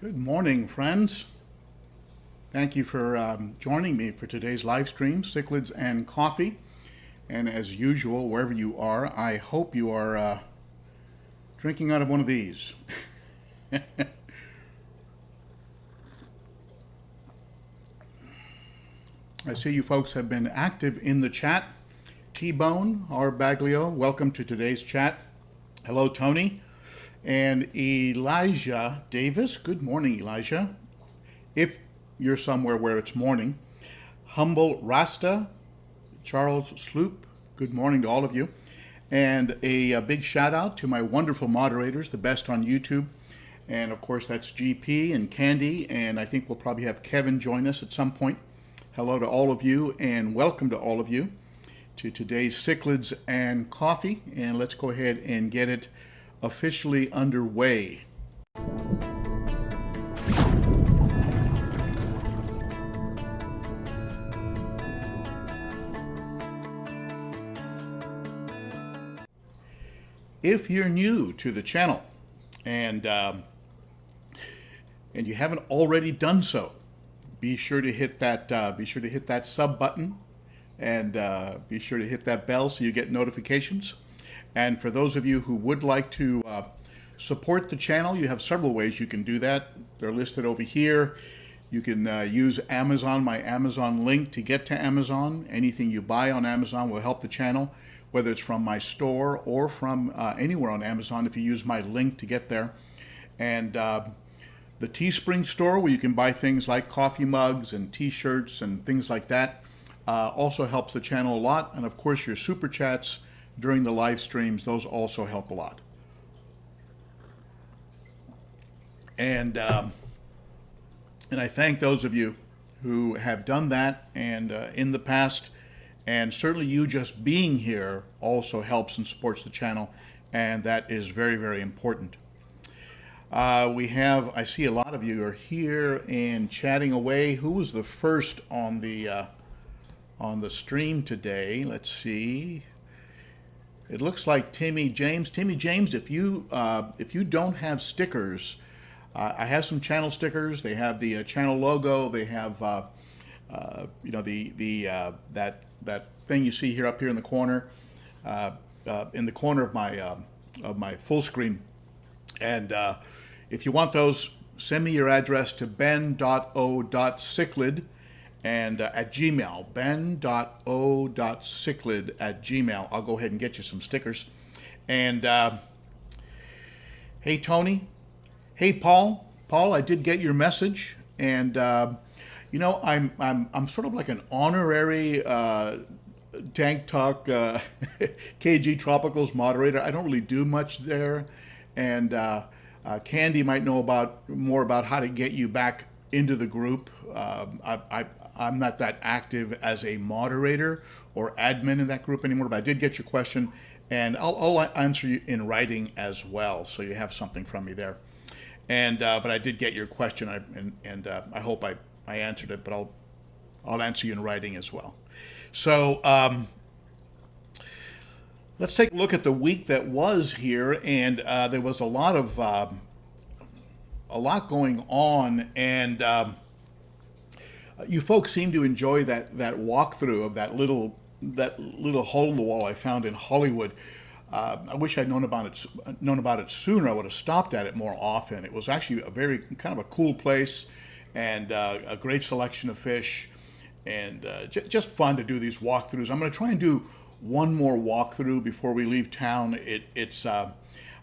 Good morning, friends. Thank you for joining me for today's live stream, Cichlids and Coffee. And as usual, wherever you are, I hope you are drinking out of one of these. I see you folks have been active in the chat. T-Bone, our Baglio, welcome to today's chat. Hello, Tony. And Elijah Davis, good morning, Elijah. If you're somewhere where it's morning. Humble Rasta, Charles Sloop, good morning to all of you. And a big shout out to my wonderful moderators, the best on YouTube. And of course, that's GP and Candy. And I think we'll probably have Kevin join us at some point. Hello to all of you and welcome to all of you to today's Cichlids and Coffee. And let's go ahead and get it officially underway. If you're new to the channel and you haven't already done so, be sure to hit that sub button and be sure to hit that bell so you get notifications. And for those of you who would like to support the channel, you have several ways you can do that. They're listed over here. You can use Amazon, my Amazon link to get to Amazon. Anything you buy on Amazon will help the channel, whether it's from my store or from anywhere on Amazon if you use my link to get there. And the Teespring store, where you can buy things like coffee mugs and t-shirts and things like that, also helps the channel a lot. And of course, your super chats during the live streams, those also help a lot. And I thank those of you who have done that and in the past, and certainly you just being here also helps and supports the channel, and that is very, very important. I see a lot of you are here and chatting away. Who was the first on the stream today? Let's see. It looks like Timmy James. Timmy James, if you don't have stickers, I have some channel stickers. They have the channel logo. They have that thing you see here up here in the corner of my full screen. And if you want those, send me your address to ben.o.cichlid and at Gmail, ben.o.cichlid@gmail. I'll go ahead and get you some stickers. And hey, Tony. Hey, Paul. Paul, I did get your message, and I'm sort of like an honorary Tank Talk KG Tropicals moderator. I don't really do much there, and Candy might know more about how to get you back into the group. I'm not that active as a moderator or admin in that group anymore, but I did get your question, and I'll answer you in writing as well, so you have something from me there. And but I did get your question, and I hope I answered it, but I'll answer you in writing as well. So let's take a look at the week that was here, and there was a lot going on, and you folks seem to enjoy that walkthrough of that little hole in the wall I found in Hollywood. I wish I'd known about it sooner. I would have stopped at it more often. It was actually a very kind of a cool place, and a great selection of fish, and just fun to do these walkthroughs. I'm going to try and do one more walkthrough before we leave town.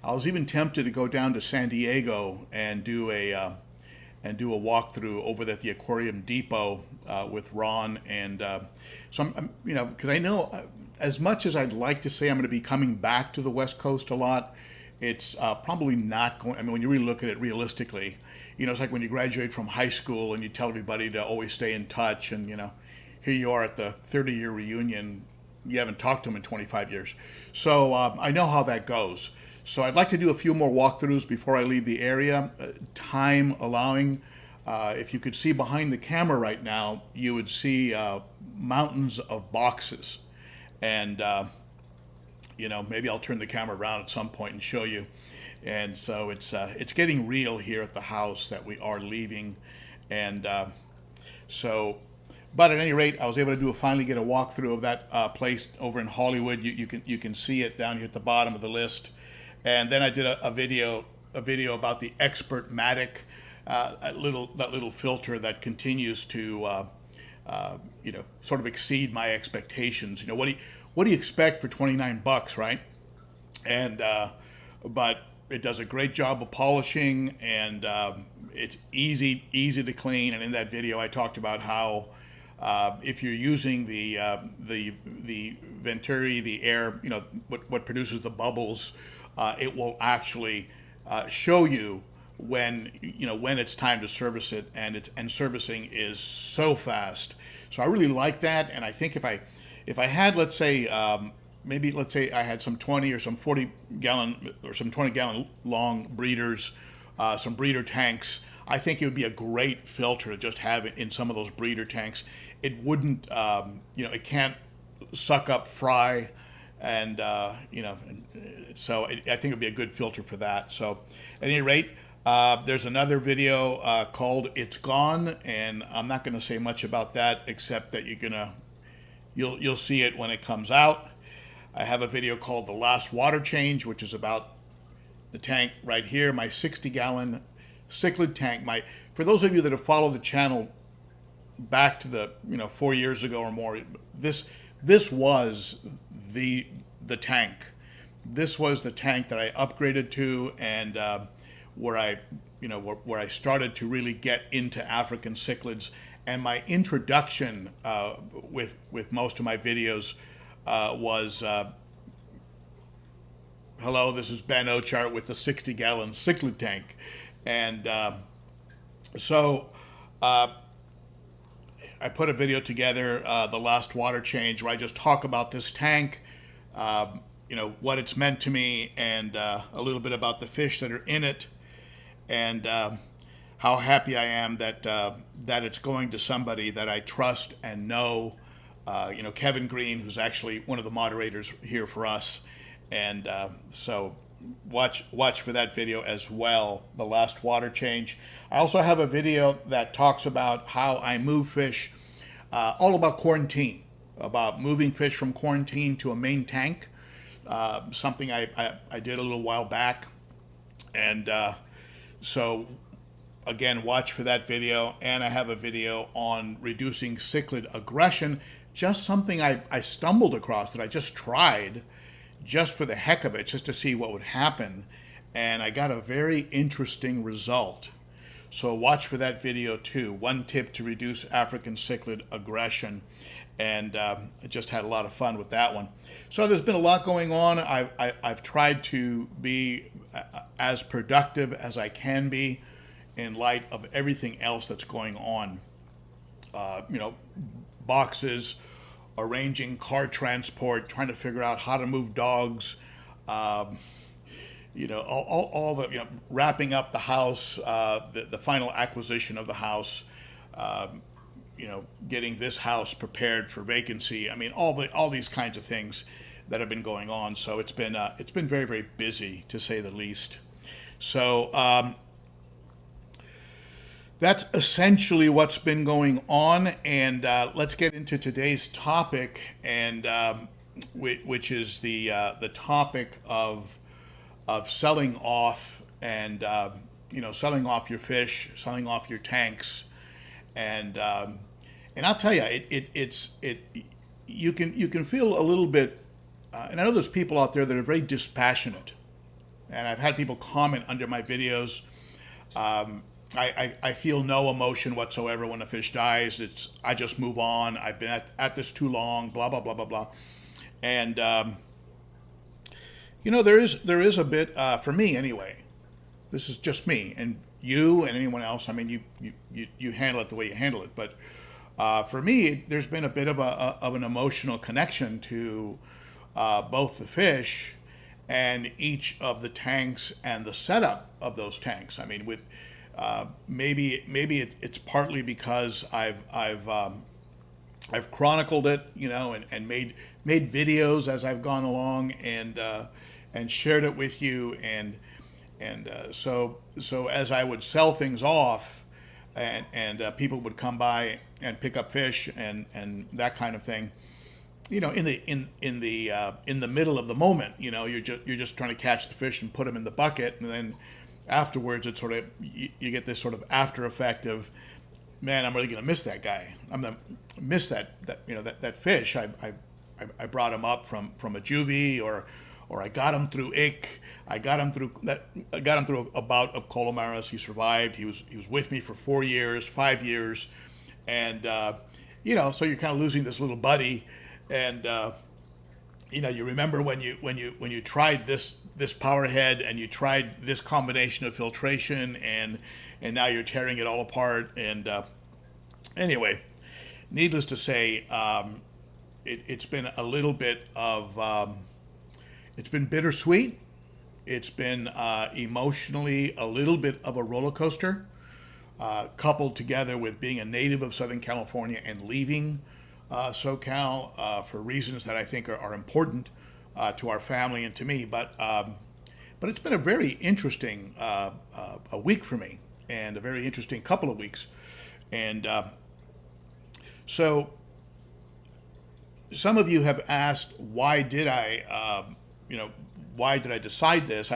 I was even tempted to go down to San Diego and do a walkthrough over at the Aquarium Depot with Ron, and so I'm because I know as much as I'd like to say I'm going to be coming back to the West Coast a lot, it's probably not going. I mean, when you really look at it realistically, it's like when you graduate from high school and you tell everybody to always stay in touch, and here you are at the 30-year reunion, you haven't talked to them in 25 years. So I know how that goes. So I'd like to do a few more walkthroughs before I leave the area, time allowing. If you could see behind the camera right now, you would see mountains of boxes. And, maybe I'll turn the camera around at some point and show you. And so it's getting real here at the house that we are leaving, and so. But at any rate, I was able to finally get a walkthrough of that place over in Hollywood. You can see it down here at the bottom of the list, and then I did a video about the Expert Matic, that little filter that continues to sort of exceed my expectations. What do you expect for $29, right? And but it does a great job of polishing, and it's easy to clean. And in that video, I talked about how if you're using the Venturi, the air, what produces the bubbles, it will actually show you when it's time to service it, and servicing is so fast. So I really like that, and I think if I had, let's say, let's say I had some 20 or some 40 gallon or some 20 gallon long breeders, some breeder tanks, I think it would be a great filter to just have it in some of those breeder tanks. It wouldn't, it can't suck up fry, and so I think it'd be a good filter for that. So at any rate, there's another video called "It's Gone," and I'm not going to say much about that except that you'll see it when it comes out. I have a video called "The Last Water Change," which is about the tank right here, my 60-gallon cichlid tank. For those of you that have followed the channel back to the 4 years ago or more, this was the tank. This was the tank that I upgraded to, and where I started to really get into African cichlids. And my introduction with most of my videos was hello, this is Ben Ochart with the 60-gallon cichlid tank. And so I put a video together, The Last Water Change, where I just talk about this tank, what it's meant to me, and a little bit about the fish that are in it, and how happy I am that it's going to somebody that I trust and know. Kevin Green, who's actually one of the moderators here for us, and so watch for that video as well, The Last Water Change. I also have a video that talks about how I move fish, all about quarantine, about moving fish from quarantine to a main tank, something I did a little while back, and so again, watch for that video. And I have a video on reducing cichlid aggression, just something I stumbled across that I just tried just for the heck of it, just to see what would happen, and I got a very interesting result. So watch for that video too. One tip to reduce African cichlid aggression, and I just had a lot of fun with that one. So there's been a lot going on. I've tried to be as productive as I can be in light of everything else that's going on. Boxes, arranging car transport, trying to figure out how to move dogs, all the, wrapping up the house, the final acquisition of the house, getting this house prepared for vacancy. I mean, all these kinds of things that have been going on. So it's been very, very busy, to say the least. So that's essentially what's been going on, and let's get into today's topic, and which is the topic of selling off, and selling off your fish, selling off your tanks, and I'll tell you, you can feel a little bit, and I know there's people out there that are very dispassionate, and I've had people comment under my videos. I feel no emotion whatsoever when a fish dies. I just move on. I've been at this too long. Blah blah blah blah blah. And there is a bit for me anyway. This is just me, and you and anyone else. I mean, you handle it the way you handle it. But for me, there's been a bit of an emotional connection to both the fish and each of the tanks and the setup of those tanks. I mean, with maybe it's partly because I've chronicled it, and made videos as I've gone along, and shared it with you, and And so as I would sell things off, and people would come by and pick up fish and that kind of thing. In the middle of the moment, you're just trying to catch the fish and put them in the bucket, and then afterwards it's sort of you get this sort of after effect of, man, I'm really going to miss that guy. I'm going to miss that fish. I brought him up from a juvie, or I got him through ick. I got him through a bout of colomaris. He survived. He was with me for 4 years, 5 years, and so you're kind of losing this little buddy. And you remember when you tried this power head, and you tried this combination of filtration, and now you're tearing it all apart. And anyway, needless to say, it's been a little bit of it's been bittersweet. It's been emotionally a little bit of a roller coaster, coupled together with being a native of Southern California and leaving SoCal for reasons that I think are important to our family and to me. But it's been a very interesting a week for me, and a very interesting couple of weeks. And so some of you have asked, why did I decide this?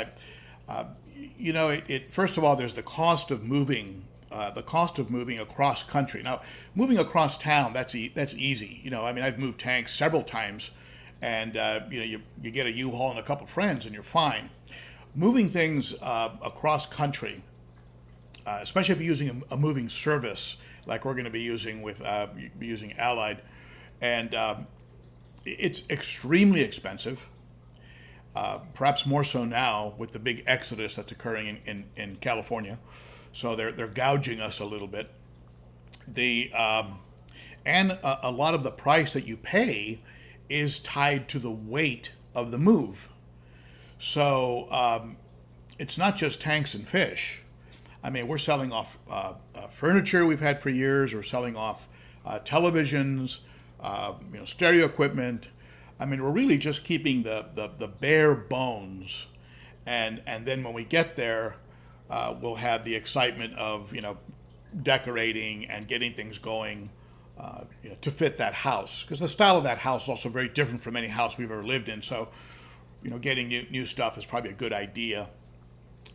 First of all, there's the cost of moving. The cost of moving across country. Now, moving across town, that's easy. I've moved tanks several times, and you get a U-Haul and a couple friends, and you're fine. Moving things across country, especially if you're using a moving service like we're going to be using with using Allied, and it's extremely expensive. Perhaps more so now with the big exodus that's occurring in California. So they're gouging us a little bit. And a lot of the price that you pay is tied to the weight of the move. So it's not just tanks and fish. We're selling off furniture we've had for years. We're selling off televisions, stereo equipment. We're really just keeping the bare bones, and then when we get there, we'll have the excitement of decorating and getting things going to fit that house, because the style of that house is also very different from any house we've ever lived in. So getting new stuff is probably a good idea.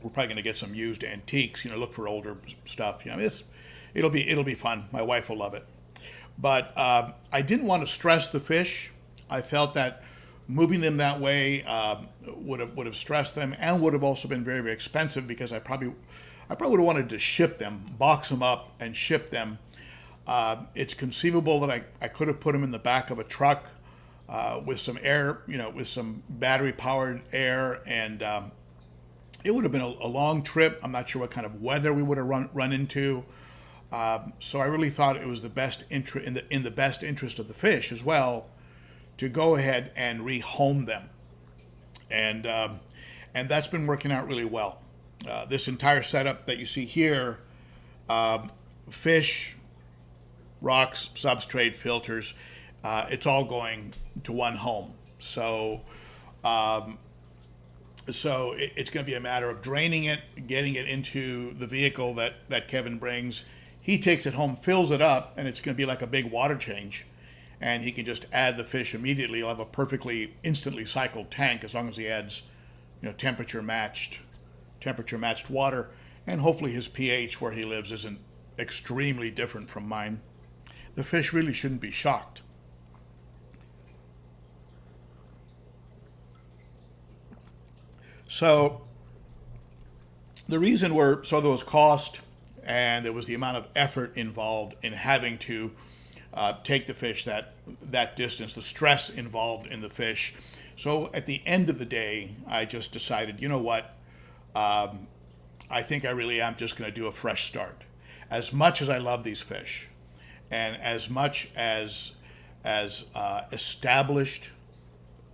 We're probably going to get some used antiques. Look for older stuff. It'll be fun. My wife will love it. But I didn't want to stress the fish. I felt that moving them that way would have stressed them, and would have also been very, very expensive, because I probably would have wanted to ship them, box them up, and ship them. It's conceivable that I could have put them in the back of a truck with some air, with some battery-powered air, and it would have been a long trip. I'm not sure what kind of weather we would have run into. So I really thought it was the best in the best interest of the fish as well, to go ahead and rehome them, and that's been working out really well. This entire setup that you see here, fish, rocks, substrate, filters, it's all going to one home. So it's going to be a matter of draining it, getting it into the vehicle that Kevin brings. He takes it home, fills it up, and it's going to be like a big water change. And he can just add the fish immediately. He'll have a perfectly instantly cycled tank, as long as he adds, temperature matched water, and hopefully his pH where he lives isn't extremely different from mine. The fish really shouldn't be shocked. So the reason there was cost, and there was the amount of effort involved in having to take the fish that distance, the stress involved in the fish. So at the end of the day, I just decided, you know what? I think I really am just going to do a fresh start. As much as I love these fish, and as much as established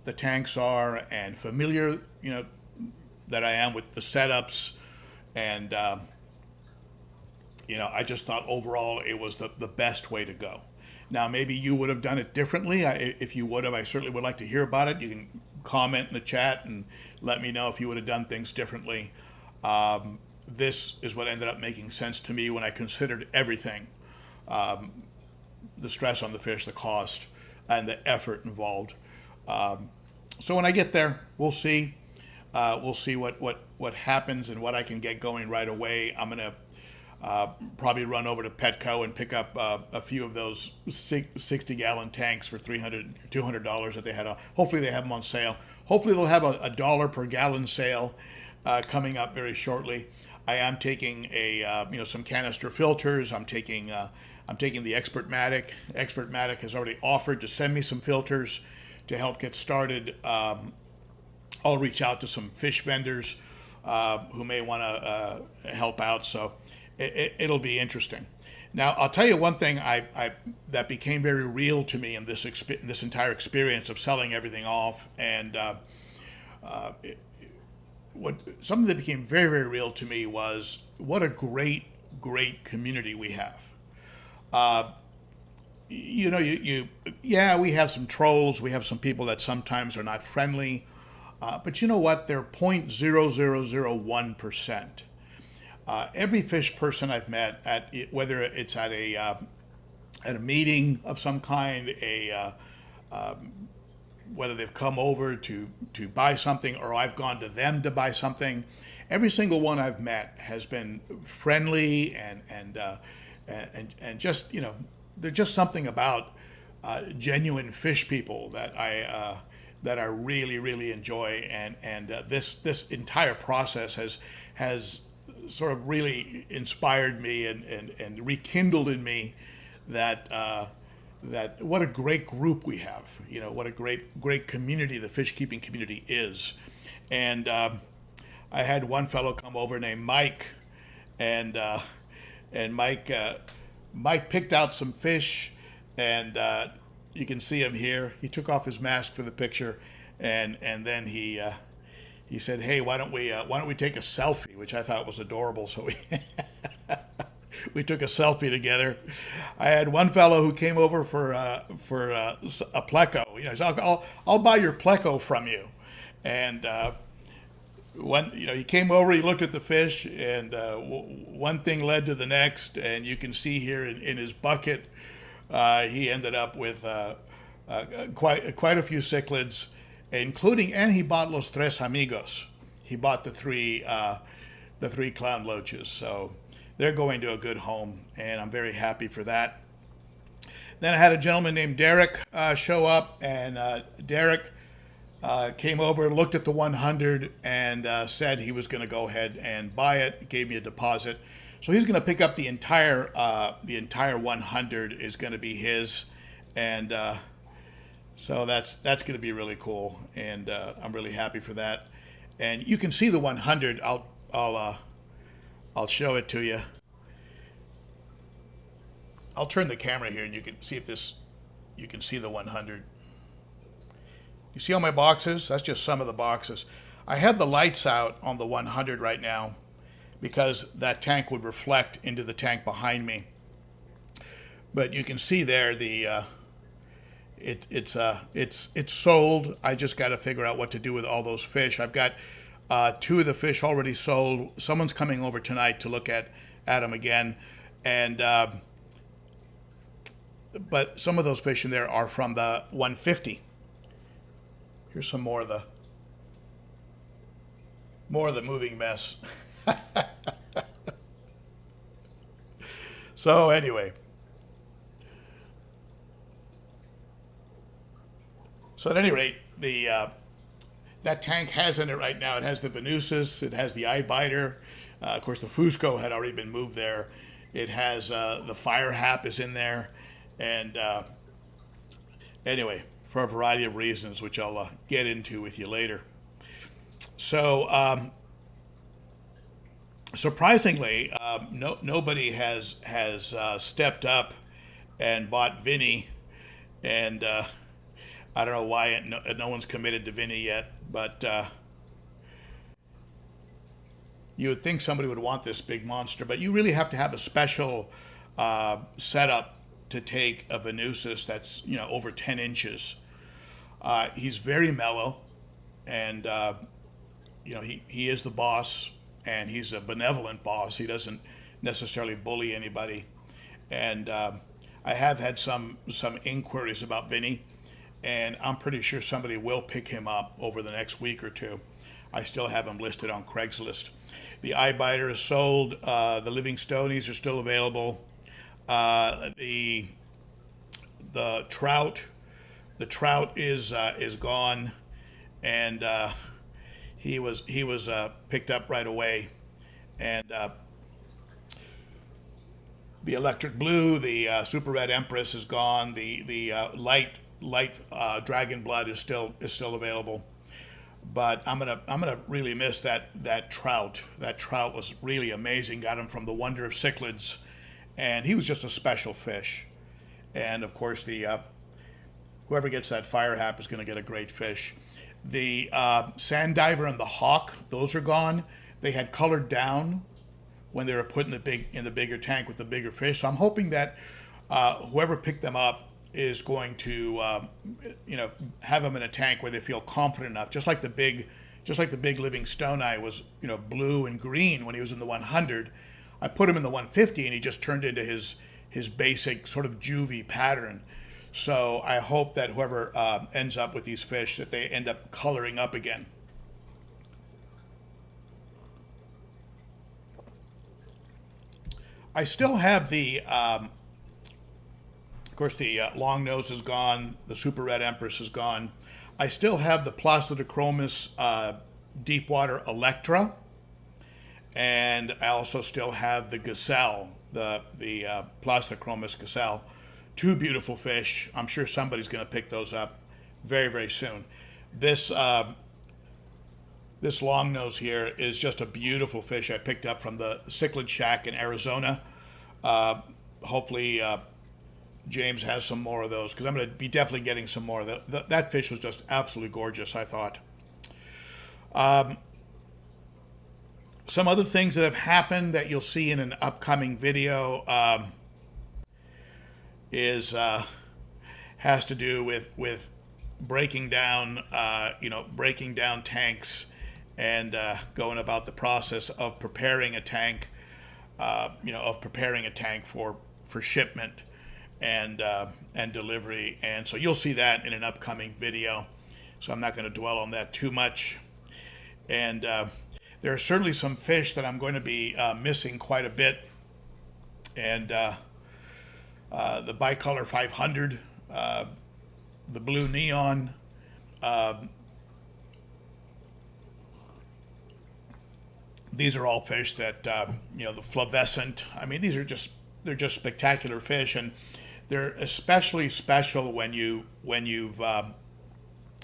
the tanks are, and familiar, that I am with the setups, and I just thought overall it was the best way to go. Now, maybe you would have done it differently. If you would have, I certainly would like to hear about it. You can comment in the chat and let me know if you would have done things differently. This is what ended up making sense to me when I considered everything: the stress on the fish, the cost, and the effort involved. So when I get there, we'll see. We'll see what happens and what I can get going right away. I'm gonna probably run over to Petco and pick up a few of those 60-gallon tanks for $200 that they had. Hopefully they have them on sale. Hopefully they'll have a dollar per gallon sale coming up very shortly. I am taking some canister filters. I'm taking the Expertmatic. Expertmatic has already offered to send me some filters to help get started. I'll reach out to some fish vendors who may want to help out. So it'll be interesting. Now, I'll tell you one thing that became very real to me in this entire experience of selling everything off, and something that became very, very real to me was what a great community we have. We have some trolls, we have some people that sometimes are not friendly, but you know what? They're 0.0001%. Every fish person I've met, whether it's at a meeting of some kind, whether they've come over to buy something or I've gone to them to buy something, every single one I've met has been friendly and just there's just something about genuine fish people that I really really enjoy, and this entire process has sort of really inspired me and rekindled in me that what a great group we have. What a great community the fish keeping community is. And I had one fellow come over named Mike, and Mike picked out some fish, and you can see him here. He took off his mask for the picture, and then he said, "Hey, why don't we take a selfie?" Which I thought was adorable. So we took a selfie together. I had one fellow who came over for a pleco. He said, I'll buy your pleco from you. And he came over, he looked at the fish, and one thing led to the next. And you can see here in his bucket, he ended up with quite a few cichlids, and he bought los tres amigos. He bought the three clown loaches. So they're going to a good home, and I'm very happy for that. Then I had a gentleman named Derek show up, and Derek came over, looked at the 100, and said he was going to go ahead and buy it. Gave me a deposit, so he's going to pick up the entire 100 is going to be his, and so that's going to be really cool, and I'm really happy for that. And you can see the 100. I'll show it to you. I'll turn the camera here and you can see you can see the 100. You see all my boxes? That's just some of the boxes. I have the lights out on the 100 right now because that tank would reflect into the tank behind me. But you can see there it's sold. I just got to figure out what to do with all those fish. I've got 2 of the fish already sold. Someone's coming over tonight to look at them again, and but some of those fish in there are from the 150. Here's some more of the moving mess. So anyway, at any rate, that tank has in it right now, it has the Venusis, it has the eye biter. Of course, the Fusco had already been moved there. It has the fire hap is in there. And anyway, for a variety of reasons, which I'll get into with you later. So surprisingly, nobody has stepped up and bought Vinny, and I don't know why no one's committed to Vinny yet, but you would think somebody would want this big monster, but you really have to have a special setup to take a Venusis that's over 10 inches. He's very mellow, and he is the boss, and he's a benevolent boss. He doesn't necessarily bully anybody. And I have had some inquiries about Vinny, and I'm pretty sure somebody will pick him up over the next week or two. I still have him listed on Craigslist. The eye biter is sold. The living stonies are still available. The trout, is gone, and he was picked up right away. And the electric blue, the super red empress is gone. The light dragon blood is still available. But I'm gonna really miss that trout. That trout was really amazing. Got him from the Wonder of Cichlids, and he was just a special fish. And of course, the whoever gets that fire hap is going to get a great fish. The sand diver and the hawk, those are gone. They had colored down when they were put in the bigger tank with the bigger fish. So I'm hoping that whoever picked them up is going to have them in a tank where they feel confident enough, just like the big living stone eye was blue and green when he was in the 100. I put him in the 150 and he just turned into his basic sort of juvie pattern. So I hope that whoever ends up with these fish, that they end up coloring up again. I still have of course, the long nose is gone. The super red empress is gone. I still have the Plastodechromis Deepwater Electra, and I also still have the gazelle, the Plastodechromis gazelle. Two beautiful fish. I'm sure somebody's going to pick those up very, very soon. This long nose here is just a beautiful fish I picked up from the Cichlid Shack in Arizona. Hopefully James has some more of those, because I'm going to be definitely getting some more. That fish was just absolutely gorgeous, I thought. Some other things that have happened that you'll see in an upcoming video has to do with breaking down tanks and going about the process of preparing a tank, for shipment and delivery. And so you'll see that in an upcoming video. So I'm not going to dwell on that too much. And there are certainly some fish that I'm going to be missing quite a bit. And the bicolor 500, the blue neon, these are all fish that the flavescent. I mean, they're just spectacular fish, and they're especially special when you've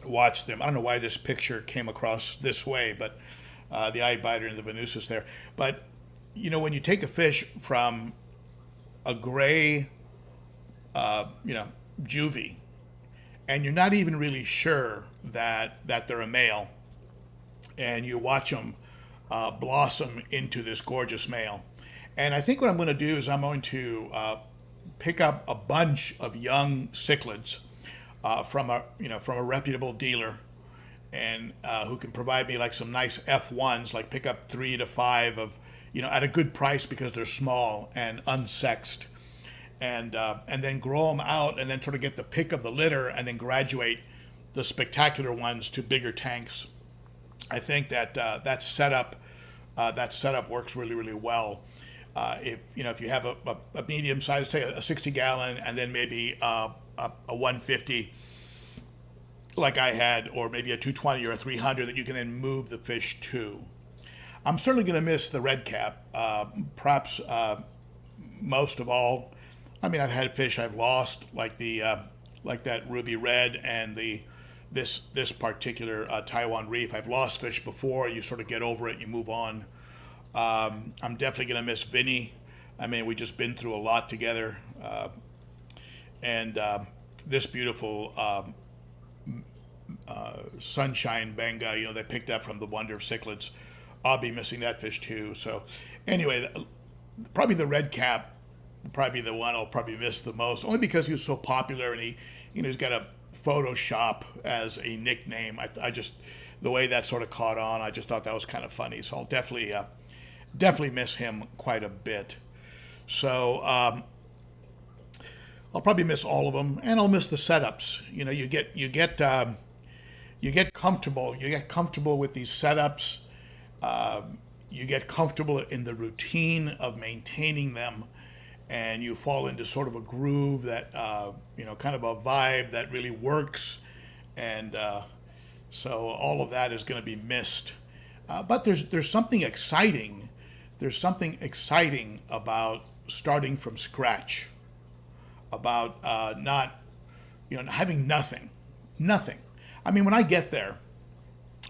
watched them. I don't know why this picture came across this way, but the eye biter and the Venusa's there. But when you take a fish from a gray, juvie, and you're not even really sure that they're a male, and you watch them blossom into this gorgeous male. And I think what I'm going to do is I'm going to pick up a bunch of young cichlids from a reputable dealer, and who can provide me like some nice F1s, like pick up 3 to 5 of at a good price because they're small and unsexed, and then grow them out, and then sort of get the pick of the litter, and then graduate the spectacular ones to bigger tanks. I think that setup works really, really well. If you have a medium size, say a 60 gallon, and then maybe a 150 like I had, or maybe a 220 or a 300 that you can then move the fish to. I'm certainly going to miss the red cap, perhaps most of all. I mean, I've had fish I've lost, like that ruby red and this particular Taiwan reef. I've lost fish before. You sort of get over it, you move on. I'm definitely going to miss Vinny. I mean, we just been through a lot together. And this beautiful sunshine benga, they picked up from the Wonder of Cichlids. I'll be missing that fish too. So anyway, probably the red cap would probably be the one I'll probably miss the most, only because he was so popular, and he's got a Photoshop as a nickname. I just, the way that sort of caught on, I just thought that was kind of funny. So I'll definitely definitely miss him quite a bit. So I'll probably miss all of them, and I'll miss the setups. You know, you get comfortable. You get comfortable with these setups. You get comfortable in the routine of maintaining them, and you fall into sort of a groove that kind of a vibe that really works, and so all of that is going to be missed. But there's something exciting. There's something exciting about starting from scratch, about not having nothing. I mean, when I get there,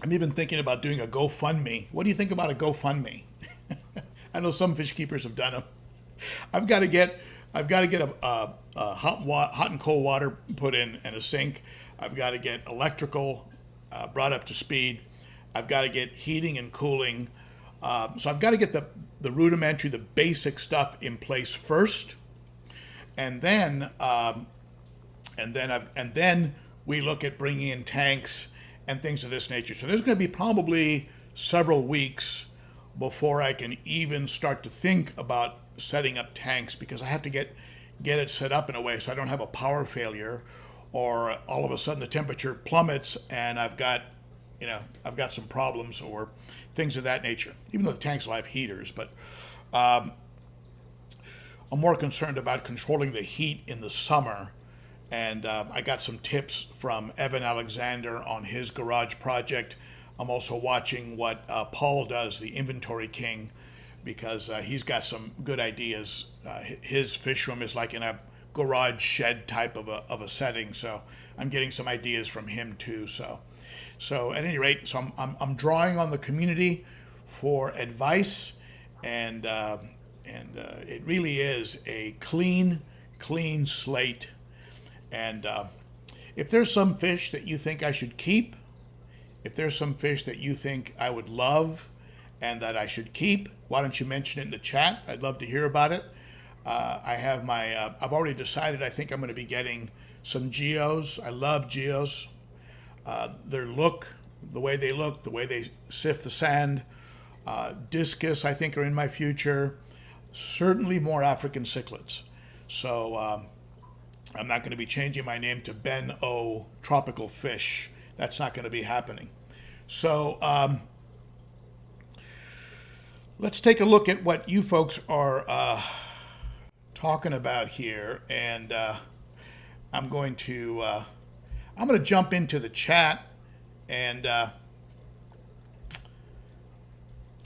I'm even thinking about doing a GoFundMe. What do you think about a GoFundMe? I know some fish keepers have done them. I've got to get hot and cold water put in and a sink. I've got to get electrical brought up to speed. I've got to get heating and cooling. So I've got to get the rudimentary, the basic stuff in place first, and then we look at bringing in tanks and things of this nature. So there's going to be probably several weeks before I can even start to think about setting up tanks, because I have to get it set up in a way so I don't have a power failure, or all of a sudden the temperature plummets and I've got some problems or things of that nature. Even though the tanks will have heaters, but I'm more concerned about controlling the heat in the summer. And I got some tips from Evan Alexander on his garage project. I'm also watching what Paul does, the Inventory King, because he's got some good ideas. His fish room is like in a garage shed type of a setting, so I'm getting some ideas from him too. So at any rate, so I'm drawing on the community for advice, and it really is a clean slate. And if there's some fish that you think I should keep, if there's some fish that you think I would love and that I should keep, why don't you mention it in the chat? I'd love to hear about it. I've already decided I think I'm going to be getting some geos. I love geos. Their look, the way they sift the sand. Discus, I think, are in my future. Certainly more African cichlids. So I'm not going to be changing my name to Ben O. Tropical Fish. That's not going to be happening. So let's take a look at what you folks are talking about here, and I'm going to jump into the chat and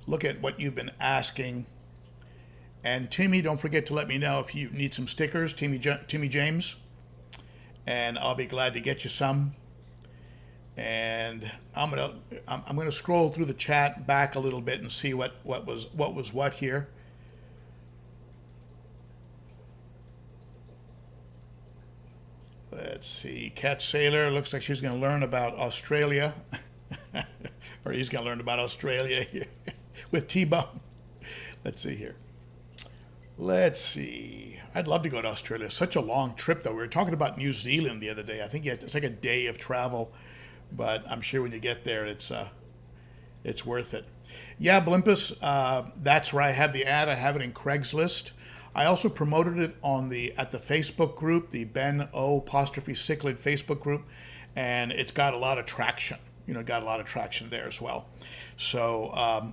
look at what you've been asking. And Timmy, don't forget to let me know if you need some stickers, Timmy James, and I'll be glad to get you some. And I'm gonna scroll through the chat back a little bit and see what was what here. Let's see. Cat Sailor looks like she's going to learn about Australia, or he's going to learn about Australia here with T-Bone. Let's see here. Let's see. I'd love to go to Australia. Such a long trip, though. We were talking about New Zealand the other day. I think it's like a day of travel, but I'm sure when you get there, it's worth it. Yeah, Blimpus. That's where I have the ad. I have it in Craigslist. I also promoted it at the Facebook group, the Ben O apostrophe Cichlid Facebook group, and it's got a lot of traction. Got a lot of traction there as well. So,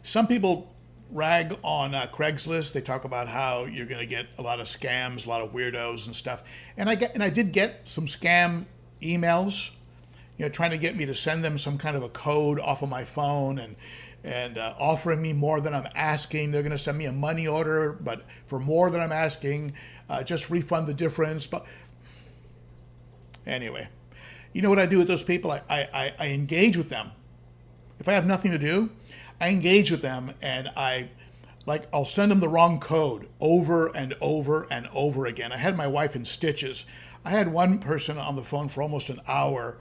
some people rag on Craigslist. They talk about how you're going to get a lot of scams, a lot of weirdos and stuff. And I did get some scam emails, trying to get me to send them some kind of a code off of my phone and offering me more than I'm asking. They're going to send me a money order, but for more than I'm asking, just refund the difference. But anyway, you know what I do with those people? I engage with them. If I have nothing to do, I engage with them, and I'll send them the wrong code over and over and over again. I had my wife in stitches. I had one person on the phone for almost an hour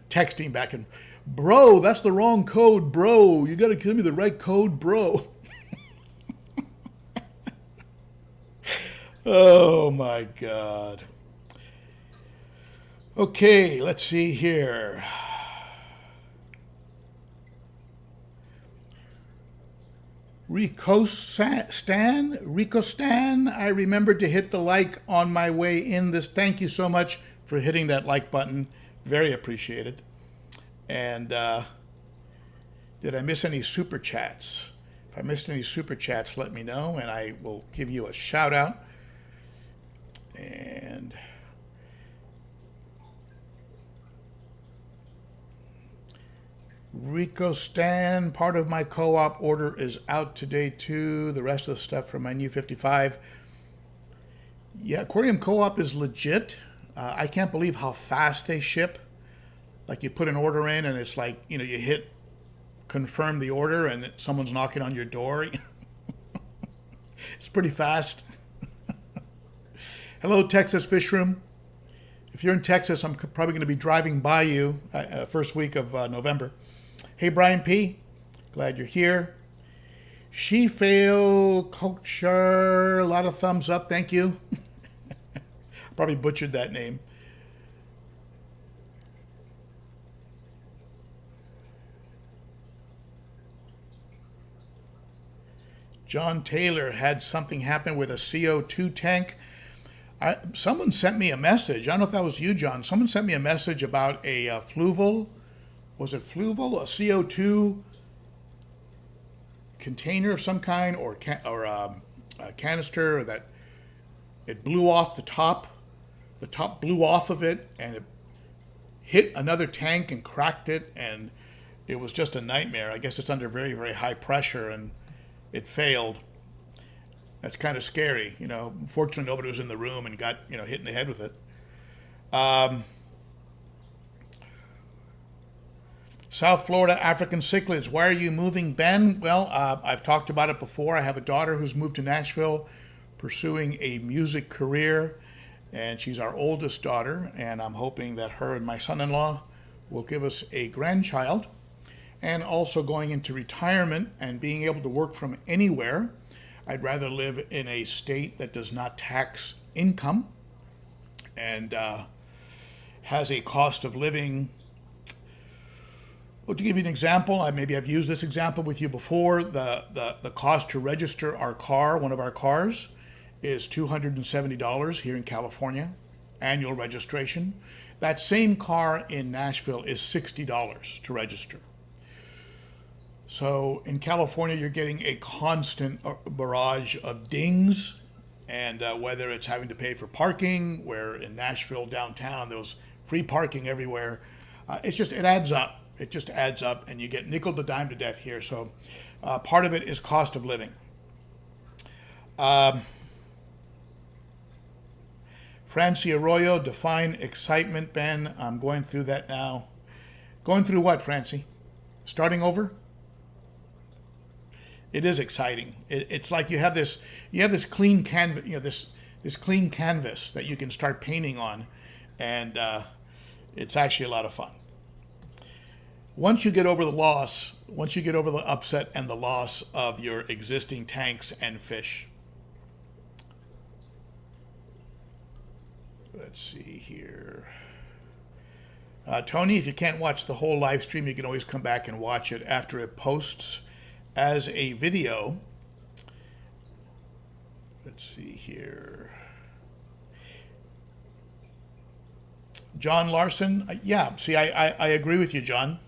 texting back and, bro, that's the wrong code, bro. You got to give me the right code, bro. Oh, my God. Okay, let's see here. Rico Stan, I remembered to hit the like on my way in this. Thank you so much for hitting that like button. Very appreciated. And did I miss any super chats? If I missed any super chats, let me know and I will give you a shout out. And Rico Stan, part of my co-op order is out today too. The rest of the stuff from my new 55. Yeah, Aquarium Co-op is legit. I can't believe how fast they ship. Like you put an order in and it's like, you hit confirm the order and someone's knocking on your door. It's pretty fast. Hello, Texas Fish Room. If you're in Texas, I'm probably going to be driving by you first week of November. Hey, Brian P. Glad you're here. She fail culture. A lot of thumbs up. Thank you. Probably butchered that name. John Taylor had something happen with a CO2 tank. Someone sent me a message. I don't know if that was you, John. Someone sent me a message about a fluval. Was it fluval? A CO2 container of some kind, or a canister that it blew off the top. The top blew off of it, and it hit another tank and cracked it, and it was just a nightmare. I guess it's under very, very high pressure, and it failed. That's kind of scary. Fortunately, nobody was in the room and got, hit in the head with it. South Florida African cichlids. Why are you moving, Ben? Well, I've talked about it before. I have a daughter who's moved to Nashville pursuing a music career, and she's our oldest daughter, and I'm hoping that her and my son-in-law will give us a grandchild. And also going into retirement and being able to work from anywhere. I'd rather live in a state that does not tax income and has a cost of living. Well, to give you an example, maybe I've used this example with you before. The cost to register our car, one of our cars, is $270 here in California, annual registration. That same car in Nashville is $60 to register. So in California, you're getting a constant barrage of dings, and whether it's having to pay for parking, where in Nashville downtown there was free parking everywhere, it adds up. It just adds up, and you get nickel to dime to death here. So part of it is cost of living. Francie Arroyo, define excitement, Ben. I'm going through that now. Going through what, Francie? Starting over? It is exciting. It's like you have this clean canvas, this clean canvas that you can start painting on, and it's actually a lot of fun. Once you get over the upset and the loss of your existing tanks and fish. Let's see here. Tony, if you can't watch the whole live stream, you can always come back and watch it after it posts as a video. Let's see here. John Larson, yeah, see, I agree with you, John.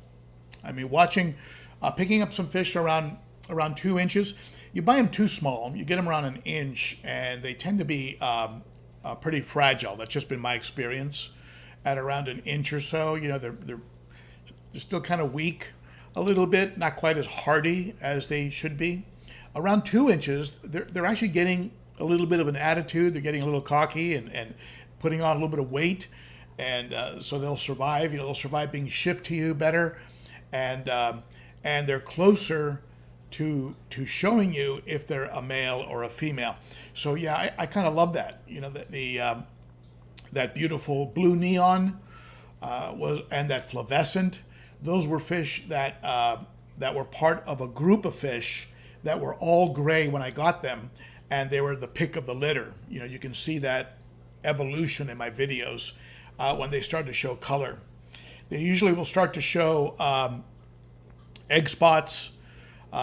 I mean, picking up some fish around 2 inches, you buy them too small, you get them around an inch, and they tend to be pretty fragile. That's just been my experience. At around an inch or so, they're still kind of weak a little bit, not quite as hardy as they should be. Around 2 inches, they're actually getting a little bit of an attitude. They're getting a little cocky and putting on a little bit of weight, and so they'll survive. They'll survive being shipped to you better, and they're closer to showing you if they're a male or a female. So yeah, I kind of love that. That beautiful blue neon and that flavescent. Those were fish that were part of a group of fish that were all gray when I got them, and they were the pick of the litter. You can see that evolution in my videos when they start to show color. They usually will start to show egg spots,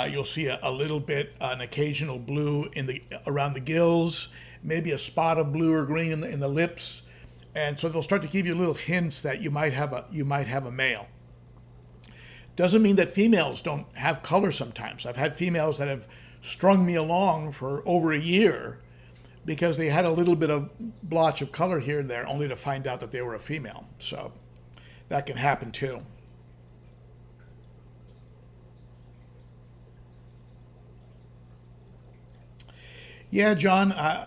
You'll see a little bit, an occasional blue in the around the gills, maybe a spot of blue or green in the lips, and so they'll start to give you little hints that you might have a male. Doesn't mean that females don't have color sometimes. I've had females that have strung me along for over a year because they had a little bit of blotch of color here and there, only to find out that they were a female. So that can happen too. Yeah, John, I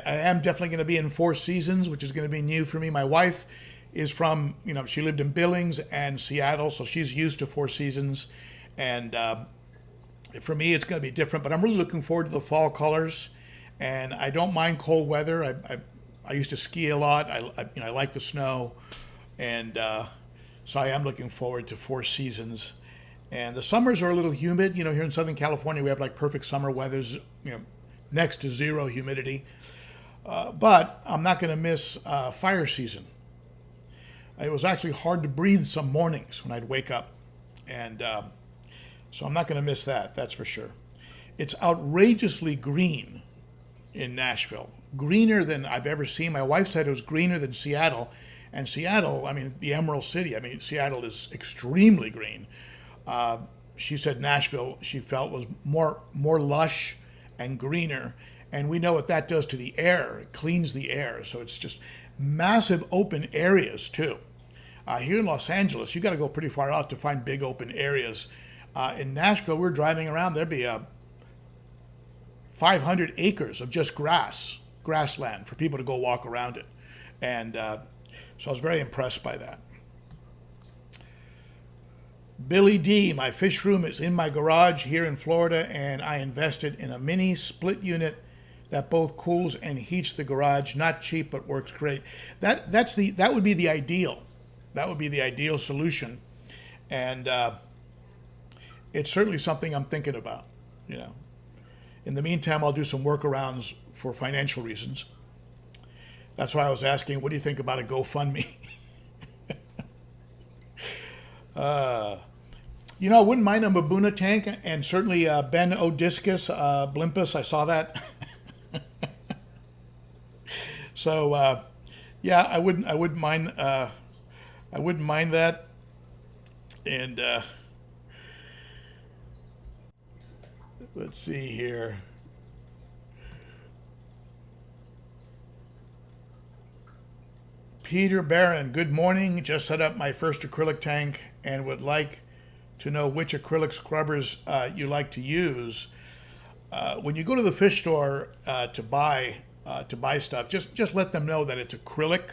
am definitely going to be in Four Seasons, which is going to be new for me. My wife is from, she lived in Billings and Seattle, so she's used to Four Seasons. And for me, it's going to be different, but I'm really looking forward to the fall colors. And I don't mind cold weather. I used to ski a lot. I like the snow. And so I am looking forward to Four Seasons. And the summers are a little humid. Here in Southern California, we have like perfect summer weathers, next to zero humidity. But I'm not going to miss fire season. It was actually hard to breathe some mornings when I'd wake up. And so I'm not going to miss that, that's for sure. It's outrageously green in Nashville, greener than I've ever seen. My wife said it was greener than Seattle. And Seattle, the Emerald City, Seattle is extremely green. She said Nashville, she felt, was more lush and greener. And we know what that does to the air. It cleans the air. So it's just massive open areas, too. Here in Los Angeles, you got to go pretty far out to find big open areas. In Nashville, we're driving around, there'd be 500 acres of just grassland for people to go walk around it. And so I was very impressed by that. Billy D, my fish room is in my garage here in Florida, and I invested in a mini split unit that both cools and heats the garage. Not cheap, but works great. That would be the ideal. That would be the ideal solution, and it's certainly something I'm thinking about. In the meantime, I'll do some workarounds for financial reasons. That's why I was asking, what do you think about a GoFundMe? I wouldn't mind a Mabuna tank, and certainly Ben Odiscus, Blimpus, I saw that. So, yeah, I wouldn't mind that. And let's see here. Peter Barron, good morning. Just set up my first acrylic tank and would like to know which acrylic scrubbers you like to use. When you go to the fish store to buy stuff, just let them know that it's acrylic.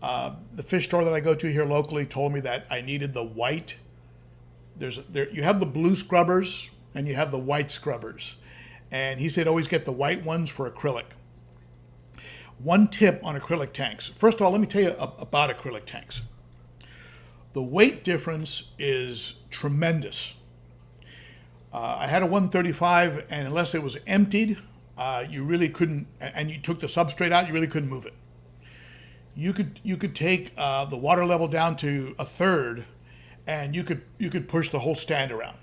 The fish store that I go to here locally told me that I needed the white. You have the blue scrubbers and you have the white scrubbers, and he said always get the white ones for acrylic. One tip on acrylic tanks. First of all, let me tell you about acrylic tanks. The weight difference is tremendous. I had a 135, and unless it was emptied, you really couldn't, and you took the substrate out, you really couldn't move it. You could take the water level down to a third, and you could push the whole stand around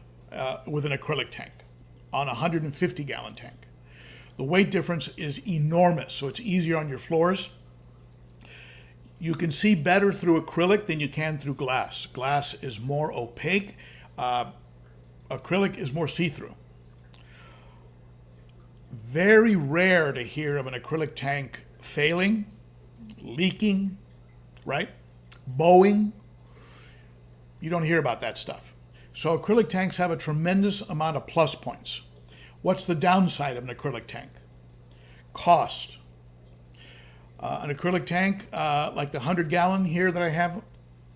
with an acrylic tank on a 150-gallon tank. The weight difference is enormous, so it's easier on your floors. You can see better through acrylic than you can through glass. Glass is more opaque. Acrylic is more see-through. Very rare to hear of an acrylic tank failing, leaking, right? Bowing. You don't hear about that stuff. So acrylic tanks have a tremendous amount of plus points. What's the downside of an acrylic tank? Cost. An acrylic tank, like the 100-gallon here that I have,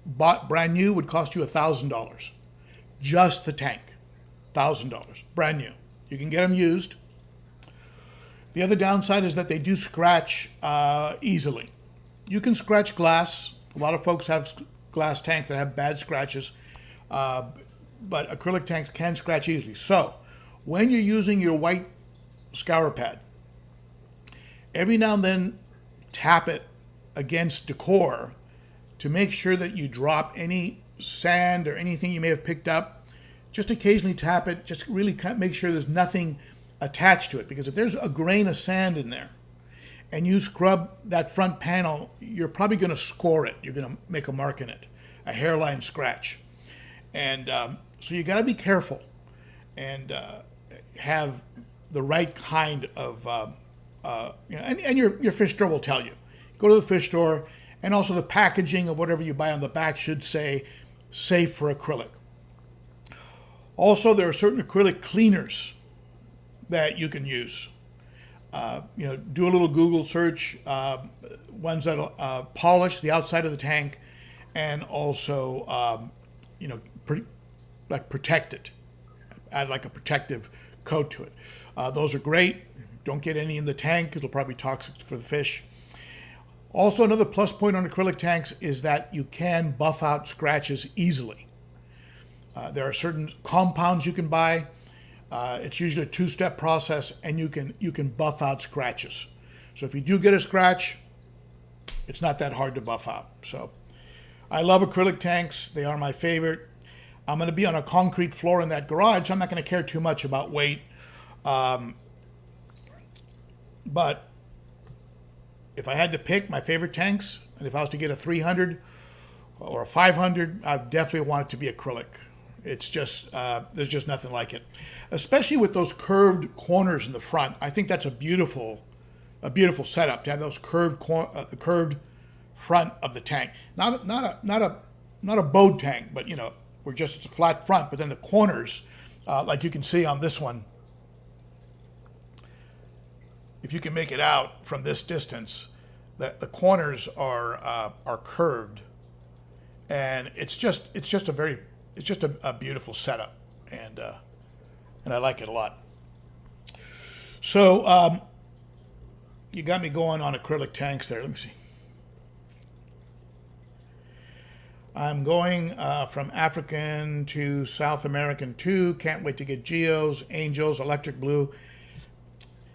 bought brand new, would cost you $1,000. Just the tank, $1,000, brand new. You can get them used. The other downside is that they do scratch easily. You can scratch glass. A lot of folks have glass tanks that have bad scratches, but acrylic tanks can scratch easily. So when you're using your white scour pad, every now and then tap it against decor to make sure that you drop any sand or anything you may have picked up just occasionally tap it. Just really make sure there's nothing attached to it, because if there's a grain of sand in there and you scrub that front panel, you're probably going to score it. You're going to make a mark in it, a hairline scratch. And so you got to be careful and have the right kind of, and your fish store will tell you. Go to the fish store, and also the packaging of whatever you buy on the back should say safe for acrylic. Also, there are certain acrylic cleaners that you can use. Do a little Google search, ones that'll polish the outside of the tank and also, protect it, add like a protective coat to it. Those are great. Don't get any in the tank because it'll probably be toxic for the fish. Also, another plus point on acrylic tanks is that you can buff out scratches easily. There are certain compounds you can buy. It's usually a two-step process, and you can buff out scratches. So if you do get a scratch, it's not that hard to buff out. So I love acrylic tanks. They are my favorite. I'm going to be on a concrete floor in that garage, so I'm not going to care too much about weight. But if I had to pick my favorite tanks, and if I was to get a 300 or a 500, I definitely want it to be acrylic. It's just, there's just nothing like it. Especially with those curved corners in the front. I think that's a beautiful setup to have those the curved front of the tank. Not a bowed tank, but we're just, it's a flat front, but then the corners, like you can see on this one, if you can make it out from this distance, that the corners are curved, and it's just a beautiful setup, and I like it a lot. So you got me going on acrylic tanks there. Let me see. I'm going from African to South American 2. Can't wait to get Geos, Angels, Electric Blue.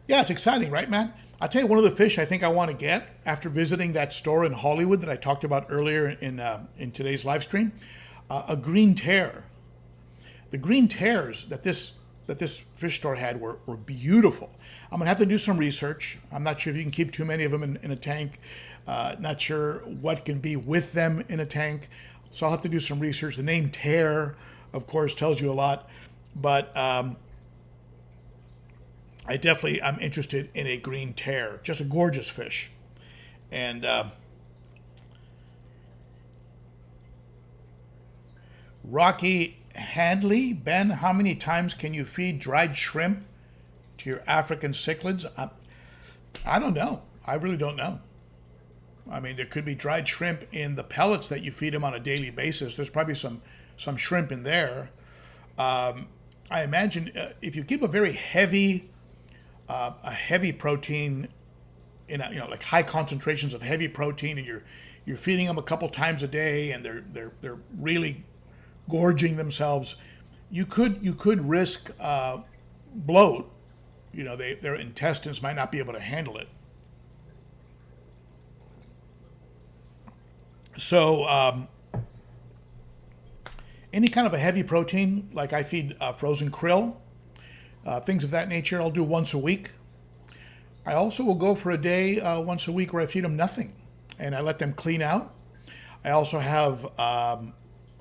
Yeah, it's exciting, right, man? I'll tell you one of the fish I think I want to get after visiting that store in Hollywood that I talked about earlier in today's live stream. A green tear. The green tears that this fish store had were beautiful. I'm gonna have to do some research. I'm not sure if you can keep too many of them in a tank. Not sure what can be with them in a tank. So I'll have to do some research. The name tear, of course, tells you a lot. But I'm interested in a green tear. Just a gorgeous fish. And Rocky Handley, Ben, how many times can you feed dried shrimp to your African cichlids? I don't know. I really don't know. I mean, there could be dried shrimp in the pellets that you feed them on a daily basis. There's probably some shrimp in there. I imagine if you keep a very heavy protein, like high concentrations of heavy protein, and you're feeding them a couple times a day, and they're really gorging themselves, you could risk bloat. Their intestines might not be able to handle it. So any kind of a heavy protein, like I feed frozen krill, things of that nature, I'll do once a week. I also will go for a day once a week where I feed them nothing, and I let them clean out. I also have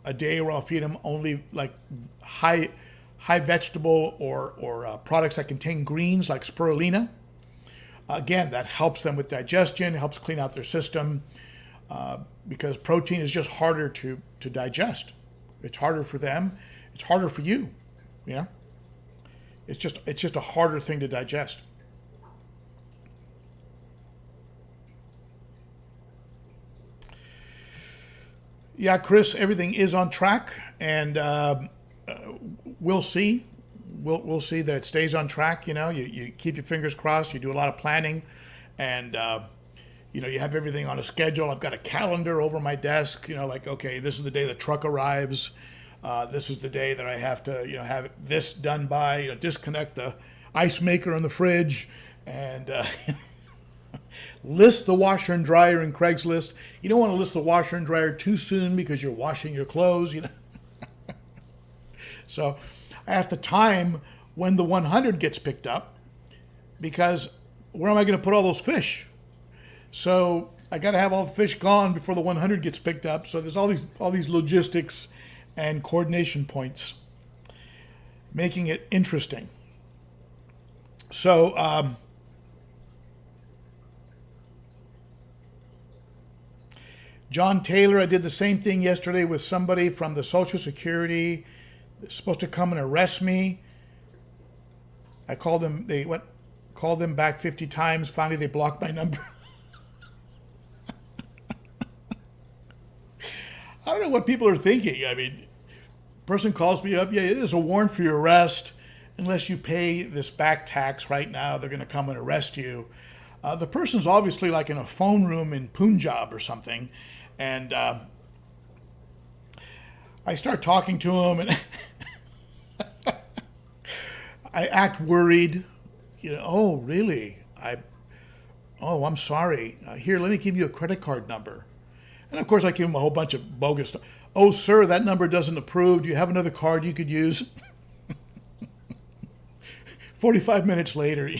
a day where I'll feed them only like high vegetable or products that contain greens like spirulina. Again, that helps them with digestion, helps clean out their system, because protein is just harder to digest. It's harder for them. It's harder for you. Yeah. It's just a harder thing to digest. Yeah, Chris, everything is on track, and we'll see. We'll see that it stays on track. You keep your fingers crossed. You do a lot of planning, and you have everything on a schedule. I've got a calendar over my desk. Like, okay, this is the day the truck arrives. This is the day that I have to, have this done by. Disconnect the ice maker on the fridge, and list the washer and dryer in Craigslist. You don't want to list the washer and dryer too soon because you're washing your clothes. So I have to time when the 100 gets picked up, because where am I going to put all those fish? So I got to have all the fish gone before the 100 gets picked up. So there's all these logistics and coordination points, making it interesting. So John Taylor, I did the same thing yesterday with somebody from the Social Security. They're supposed to come and arrest me. I called them. Called them back 50 times. Finally, they blocked my number. I don't know what people are thinking. I mean, person calls me up. Yeah, there's a warrant for your arrest. Unless you pay this back tax right now, they're going to come and arrest you. The person's obviously like in a phone room in Punjab or something. And I start talking to him, and I act worried. Oh, really? I'm sorry. Here, let me give you a credit card number. And of course, I give him a whole bunch of bogus stuff. Oh, sir, that number doesn't approve. Do you have another card you could use? 45 minutes later.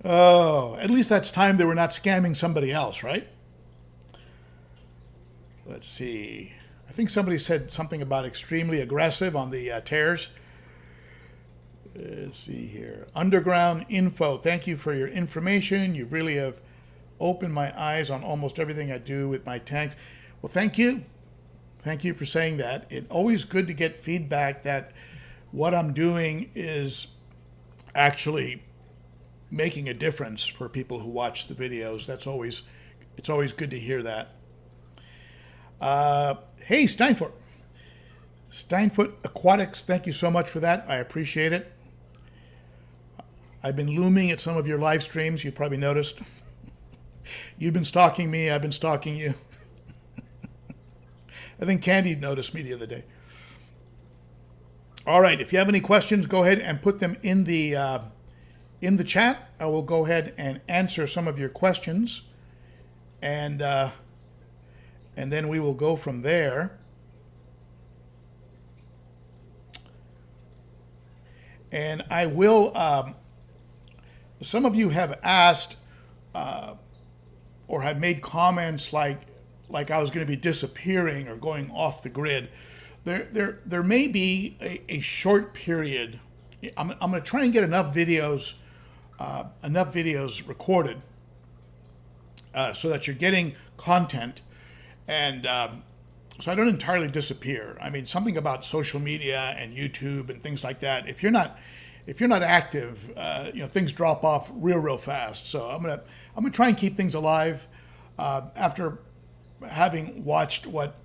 Oh, at least that's time they were not scamming somebody else, right? Let's see. I think somebody said something about extremely aggressive on the tears. Let's see here. Underground info. Thank you for your information. You really have opened my eyes on almost everything I do with my tanks. Well, thank you. Thank you for saying that. It's always good to get feedback that what I'm doing is actually making a difference for people who watch the videos. It's always good to hear that. Hey, Steinfoot Aquatics, thank you so much for that. I appreciate it. I've been looming at some of your live streams. You probably noticed. You've been stalking me. I've been stalking you. I think Candy noticed me the other day. All right. If you have any questions, go ahead and put them in the chat. I will go ahead and answer some of your questions, and then we will go from there. And I will. Some of you have asked or have made comments like I was going to be disappearing or going off the grid. There may be a short period. I'm going to try and get enough videos recorded so that you're getting content, and so I don't entirely disappear. I mean, something about social media and YouTube and things like that. If you're not active, things drop off real fast. So I'm gonna try and keep things alive. After having watched what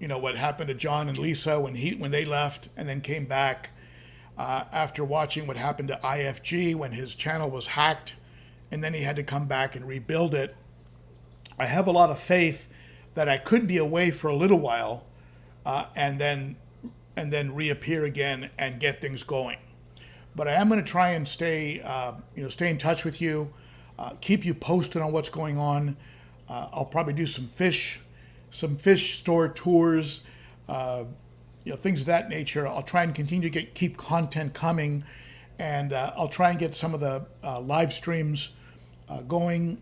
happened to John and Lisa when they left and then came back, after watching what happened to IFG when his channel was hacked and then he had to come back and rebuild it, I have a lot of faith that I could be away for a little while and then reappear again and get things going. But I am going to try and stay in touch with you, keep you posted on what's going on. I'll probably do some fish store tours, things of that nature. I'll try and continue to keep content coming, and I'll try and get some of the live streams going.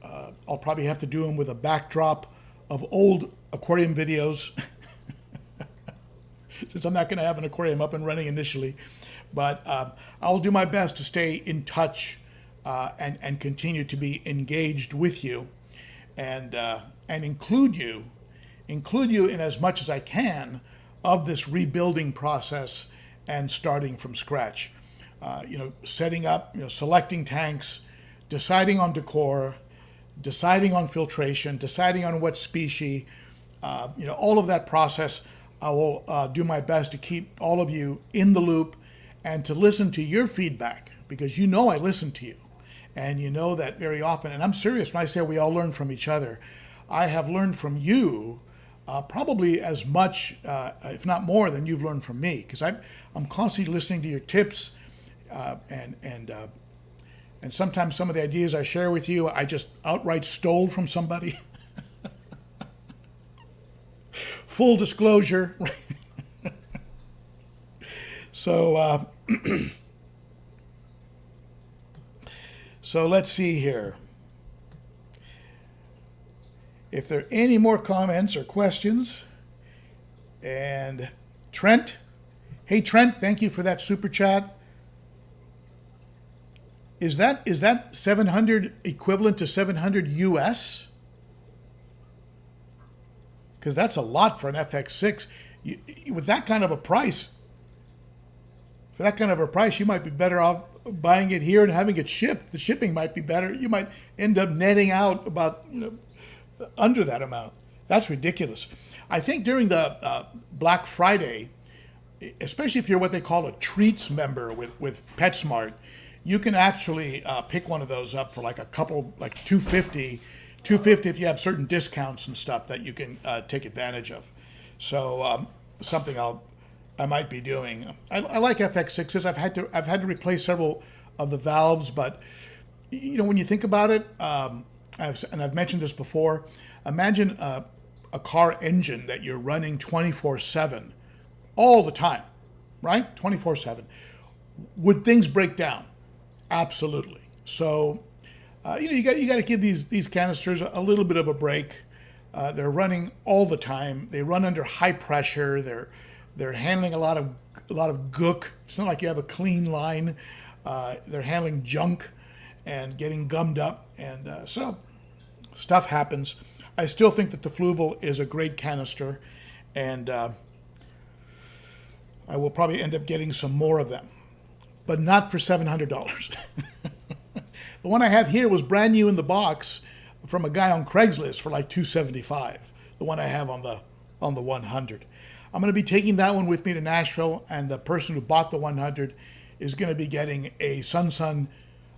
I'll probably have to do them with a backdrop of old aquarium videos, since I'm not going to have an aquarium up and running initially. But I'll do my best to stay in touch and continue to be engaged with you, and include you in as much as I can of this rebuilding process and starting from scratch. Setting up, selecting tanks, deciding on decor, deciding on filtration, deciding on what species, all of that process. I will do my best to keep all of you in the loop and to listen to your feedback, because I listen to you, and you know that very often. And I'm serious when I say we all learn from each other. I have learned from you probably as much, if not more, than you've learned from me, because I'm constantly listening to your tips, and sometimes some of the ideas I share with you, I just outright stole from somebody. Full disclosure. So, so let's see here. If there are any more comments or questions, and Trent, hey Trent, thank you for that super chat. Is that 700 equivalent to 700 US? Because that's a lot for an FX6. With that kind of a price, for that kind of a price, you might be better off buying it here and having it shipped. The shipping might be better. You might end up netting out about under that amount. That's ridiculous. I think during the Black Friday, especially if you're what they call a treats member with PetSmart, you can actually pick one of those up for like a couple, like $250 if you have certain discounts and stuff that you can take advantage of. So something I might be doing. I like FX6s. I've had to replace several of the valves, but when you think about it, I've mentioned this before. Imagine a car engine that you're running 24/7 all the time, right? 24/7. Would things break down? Absolutely. So, you got to give these canisters a little bit of a break. They're running all the time. They run under high pressure. They're handling a lot of gook. It's not like you have a clean line. They're handling junk and getting gummed up, and so stuff happens. I still think that the Fluval is a great canister, and I will probably end up getting some more of them, but not for $700. The one I have here was brand new in the box from a guy on Craigslist for like $275. The one I have on the 100. I'm going to be taking that one with me to Nashville, and the person who bought the 100 is going to be getting a Sun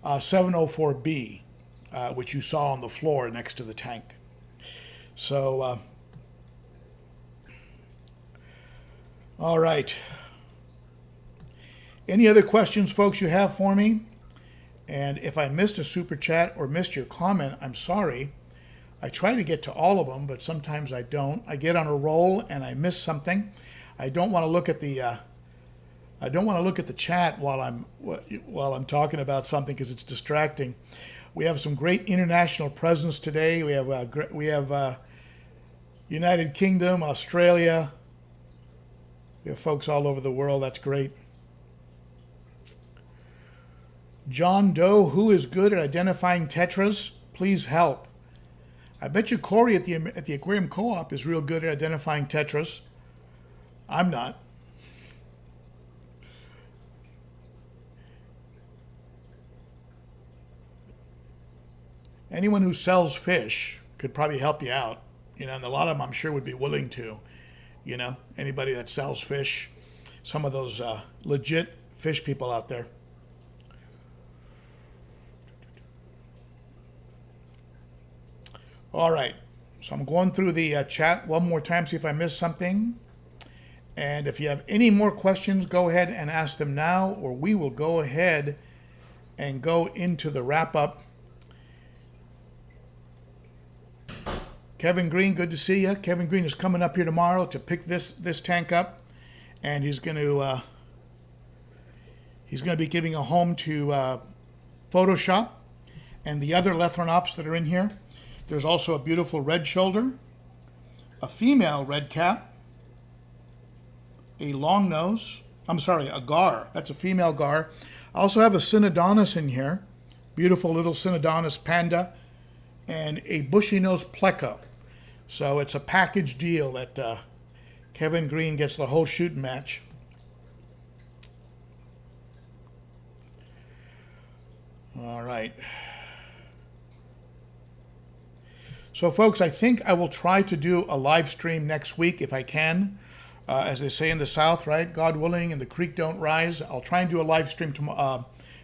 704B, which you saw on the floor next to the tank. So, all right. Any other questions, folks, you have for me? And if I missed a super chat or missed your comment, I'm sorry. I try to get to all of them, but sometimes I don't. I get on a roll and I miss something. I don't want to look at the chat while I'm talking about something because it's distracting. We have some great international presence today. We have United Kingdom, Australia. We have folks all over the world. That's great. John Doe, who is good at identifying tetras? Please help. I bet you Corey at the Aquarium Co-op is real good at identifying tetras. I'm not. Anyone who sells fish could probably help you out, and a lot of them I'm sure would be willing to, anybody that sells fish, some of those legit fish people out there. All right, so I'm going through the chat one more time, see if I missed something. And if you have any more questions, go ahead and ask them now, or we will go ahead and go into the wrap-up. Kevin Green, good to see you. Kevin Green is coming up here tomorrow to pick this tank up, and he's going to be giving a home to Photoshop and the other Lethrinops that are in here. There's also a beautiful red shoulder, a female red cap, a long nose. A gar. That's a female gar. I also have a Synodontis in here, beautiful little Synodontis panda, and a bushy nose pleco. So it's a package deal that Kevin Green gets the whole shooting match. All right. So, folks, I think I will try to do a live stream next week if I can. As they say in the South, right? God willing and the creek don't rise. I'll try and do a live stream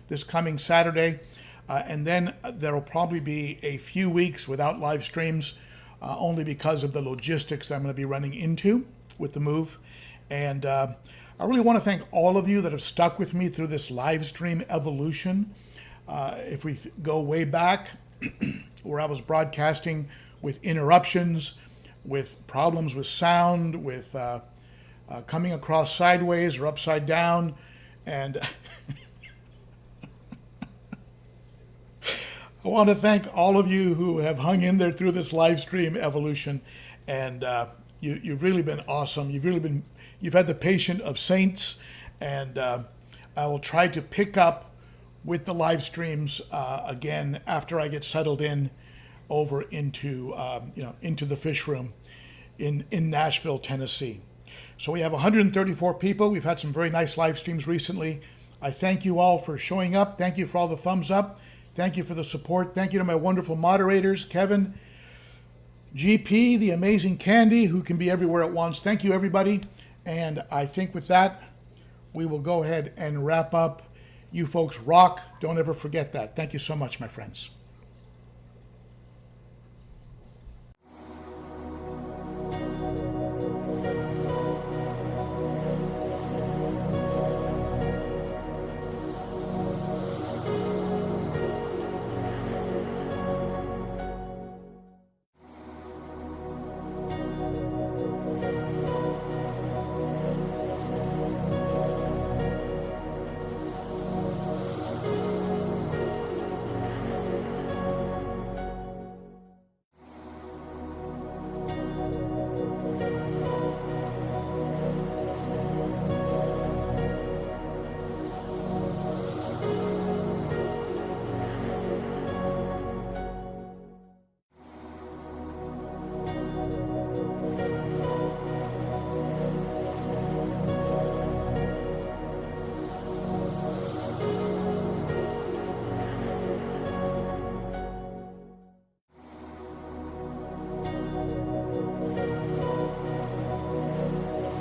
this coming Saturday. And then there will probably be a few weeks without live streams, only because of the logistics that I'm going to be running into with the move. And I really want to thank all of you that have stuck with me through this live stream evolution. If we go way back, where I was broadcasting with interruptions, with problems with sound, with coming across sideways or upside down, And I want to thank all of you who have hung in there through this live stream evolution, and you've really been awesome. You've had the patience of saints, and I will try to pick up with the live streams again after I get settled in over into into the fish room in Nashville, Tennessee. So we have 134 people. We've had some very nice live streams recently. I thank you all for showing up. Thank you for all the thumbs up. Thank you for the support. Thank you to my wonderful moderators, Kevin, GP, the amazing Candy, who can be everywhere at once. Thank you, everybody. And I think with that, we will go ahead and wrap up. You folks rock. Don't ever forget that. Thank you so much, my friends.